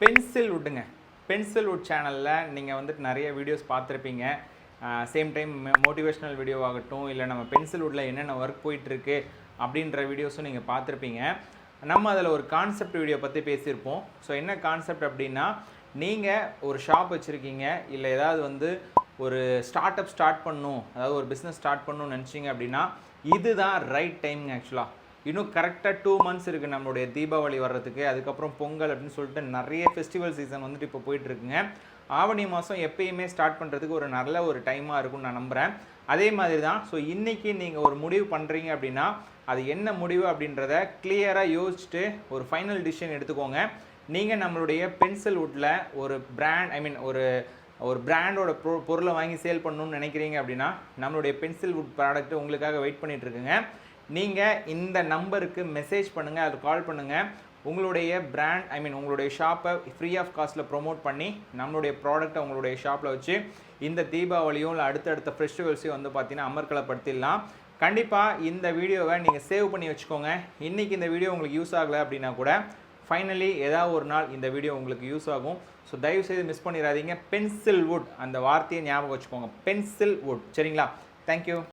Pencil வுட்டுங்க. Pencil would சேனலில் நீங்கள் வந்துட்டு நிறைய வீடியோஸ் பார்த்துருப்பீங்க. சேம் டைம் மோட்டிவேஷ்னல் வீடியோ ஆகட்டும், இல்லை நம்ம பென்சில் வுட்டில் என்னென்ன ஒர்க் போயிட்டுருக்கு அப்படின்ற வீடியோஸும் நீங்கள் பார்த்துருப்பீங்க. நம்ம அதில் ஒரு கான்செப்ட் வீடியோ பற்றி பேசியிருப்போம். ஸோ என்ன கான்செப்ட் அப்படின்னா, நீங்கள் ஒரு ஷாப் வச்சுருக்கீங்க, இல்லை ஏதாவது வந்து ஒரு ஸ்டார்ட் பண்ணணும், அதாவது ஒரு பிஸ்னஸ் ஸ்டார்ட் பண்ணணும்னு நினச்சிங்க அப்படின்னா இதுதான் ரைட் டைம்ங்க. ஆக்சுவலாக இன்னும் கரெக்டாக 2 months இருக்குது நம்மளுடைய தீபாவளி வர்றதுக்கு. அதுக்கப்புறம் பொங்கல் அப்படின்னு சொல்லிட்டு நிறைய ஃபெஸ்டிவல் சீசன் வந்துட்டு இப்போ போயிட்டுருக்குங்க. ஆவணி மாதம் எப்பயுமே ஸ்டார்ட் பண்ணுறதுக்கு ஒரு நல்ல ஒரு டைமாக இருக்கும்னு நான் நம்புகிறேன். அதே மாதிரி தான். ஸோ இன்றைக்கி நீங்கள் ஒரு முடிவு பண்ணுறீங்க அப்படின்னா அது என்ன முடிவு அப்படின்றத கிளியராக யோசிச்சுட்டு ஒரு ஃபைனல் டிசிஷன் எடுத்துக்கோங்க. நீங்கள் நம்மளுடைய பென்சில் வுட்டில் ஒரு பிராண்ட் ஒரு பிராண்டோட பொருளை வாங்கி சேல் பண்ணணும்னு நினைக்கிறீங்க அப்படின்னா நம்மளுடைய பென்சில் வுட் ப்ராடக்ட் உங்களுக்காக வெயிட் பண்ணிகிட்ருக்குங்க. நீங்கள் இந்த நம்பருக்கு மெசேஜ் பண்ணுங்கள், அது கால் பண்ணுங்கள். உங்களுடைய பிராண்ட் உங்களுடைய ஷாப்பை ஃப்ரீ ஆஃப் காஸ்ட்டில் ப்ரொமோட் பண்ணி நம்மளுடைய ப்ராடக்ட்டை உங்களுடைய ஷாப்பில் வச்சு இந்த தீபாவளியும் இல்லை அடுத்தடுத்த ஃபெஸ்டிவல்ஸையும் வந்து பார்த்தீங்கன்னா அமர்க்கலப்படுத்திடலாம். கண்டிப்பாக இந்த வீடியோவை நீங்கள் சேவ் பண்ணி வச்சுக்கோங்க. இன்றைக்கி இந்த வீடியோ உங்களுக்கு யூஸ் ஆகலை அப்படின்னா கூட ஃபைனலி ஏதாவது ஒரு நாள் இந்த வீடியோ உங்களுக்கு யூஸ் ஆகும். ஸோ தயவுசெய்து மிஸ் பண்ணிடாதீங்க. பென்சில் வுட் அந்த வார்த்தையை ஞாபகம் வச்சுக்கோங்க. Pencil would. சரிங்களா? தேங்க்யூ.